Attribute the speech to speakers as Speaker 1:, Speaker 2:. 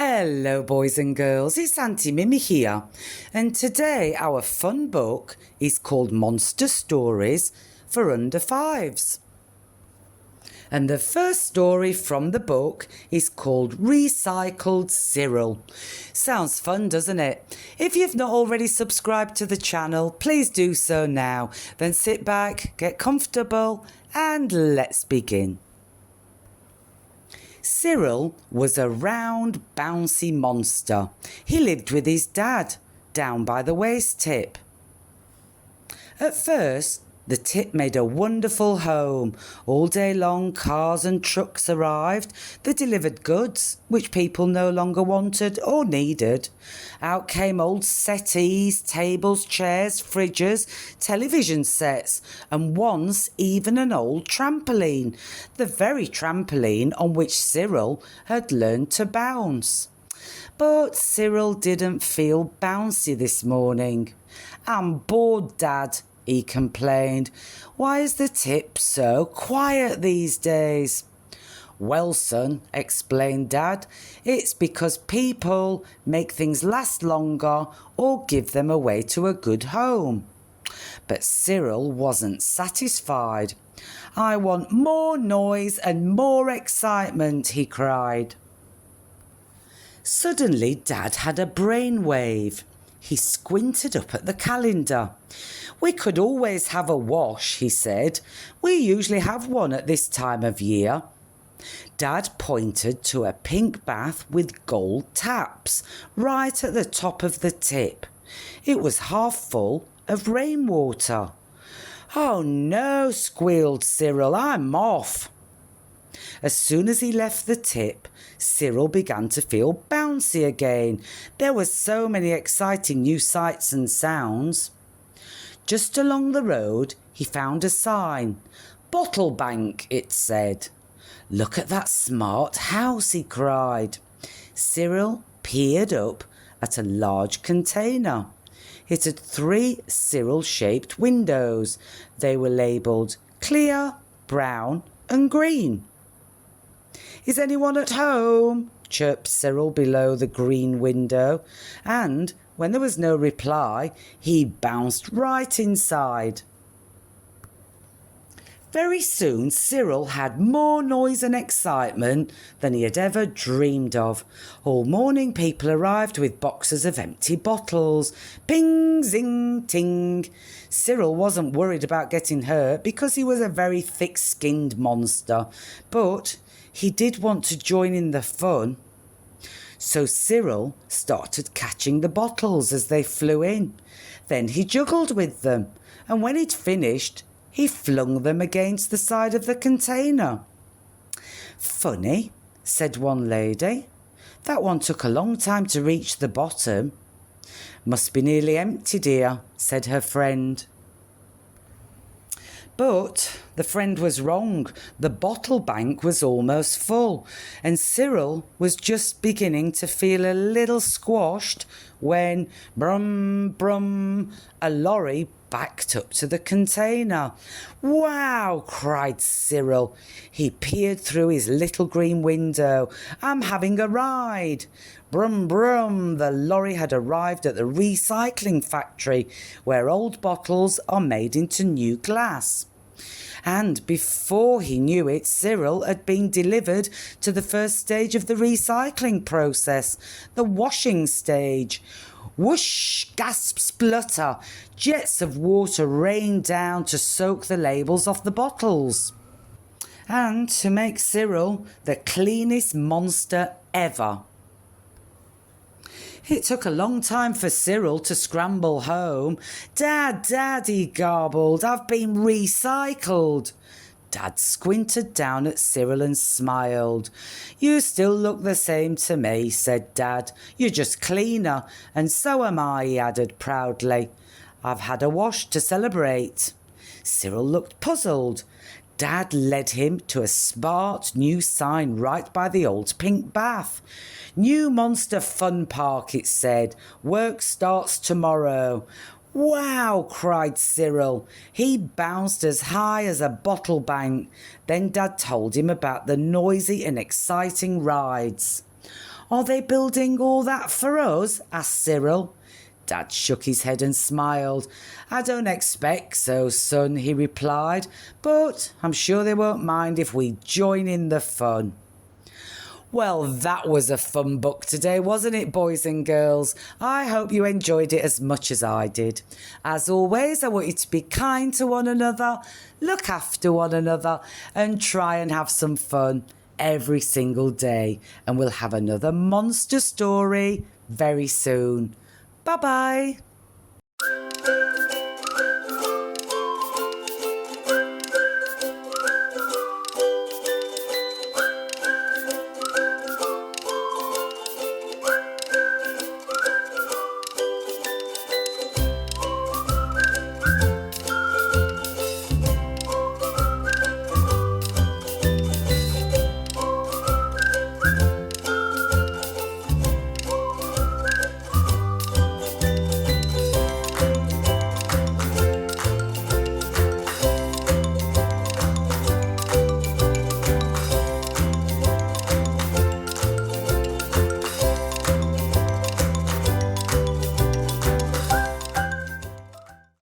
Speaker 1: Hello boys and girls, it's Aunty Mimmi here, and today our fun book is called Monster Stories for Under Fives. And the first story from the book is called Recycled Cyril. Sounds fun, doesn't it? If you've not already subscribed to the channel, please do so now. Then sit back, get comfortable, and let's begin. Cyril was a round, bouncy monster. He lived with his dad, down by the waste tip. At first, the tip made a wonderful home. All day long, cars and trucks arrived that delivered goods which people no longer wanted or needed. Out came old settees, tables, chairs, fridges, television sets, and once even an old trampoline, the very trampoline on which Cyril had learned to bounce. But Cyril didn't feel bouncy this morning. "I'm bored, Dad," he complained. "Why is the tip so quiet these days?" "Well, son," explained Dad, "it's because people make things last longer or give them away to a good home." But Cyril wasn't satisfied. "I want more noise and more excitement," he cried. Suddenly Dad had a brainwave. He squinted up at the calendar. "We could always have a wash," he said. "We usually have one at this time of year." Dad pointed to a pink bath with gold taps right at the top of the tip. It was half full of rainwater. "Oh no," squealed Cyril, "I'm off." As soon as he left the tip, Cyril began to feel bouncy again. There were so many exciting new sights and sounds. Just along the road, he found a sign. "Bottle Bank," it said. "Look at that smart house," he cried. Cyril peered up at a large container. It had 3 Cyril-shaped windows. They were labelled clear, brown and green. "Is anyone at home?" chirped Cyril below the green window, and when there was no reply, he bounced right inside. Very soon Cyril had more noise and excitement than he had ever dreamed of. All morning people arrived with boxes of empty bottles. Ping, zing, ting. Cyril wasn't worried about getting hurt because he was a very thick-skinned monster, but he did want to join in the fun. So Cyril started catching the bottles as they flew in. Then he juggled with them, and when he'd finished, he flung them against the side of the container. "Funny," said one lady. "That one took a long time to reach the bottom." "Must be nearly empty, dear," said her friend. But the friend was wrong. The bottle bank was almost full, and Cyril was just beginning to feel a little squashed when, brum, brum, a lorry backed up to the container. "Wow!" cried Cyril. He peered through his little green window. "I'm having a ride." Brum, brum, the lorry had arrived at the recycling factory where old bottles are made into new glass. And before he knew it, Cyril had been delivered to the first stage of the recycling process, the washing stage. Whoosh, gasp, splutter, jets of water rained down to soak the labels off the bottles, and to make Cyril the cleanest monster ever. It took a long time for Cyril to scramble home. "Dad, Dad," he garbled, "I've been recycled." Dad squinted down at Cyril and smiled. "You still look the same to me," said Dad. "You're just cleaner, and so am I," he added proudly. "I've had a wash to celebrate." Cyril looked puzzled. Dad led him to a smart new sign right by the old pink bath. "New Monster Fun Park," it said. "Work starts tomorrow." "Wow!" cried Cyril. He bounced as high as a bottle bank. Then Dad told him about the noisy and exciting rides. Are they building all that for us? Asked Cyril. Dad shook his head and smiled. I don't expect so, son, he replied, but I'm sure they won't mind if we join in the fun. Well, that was a fun book today, wasn't it, boys and girls? I hope you enjoyed it as much as I did. As always, I want you to be kind to one another, look after one another, and try and have some fun every single day. And we'll have another monster story very soon. Bye-bye.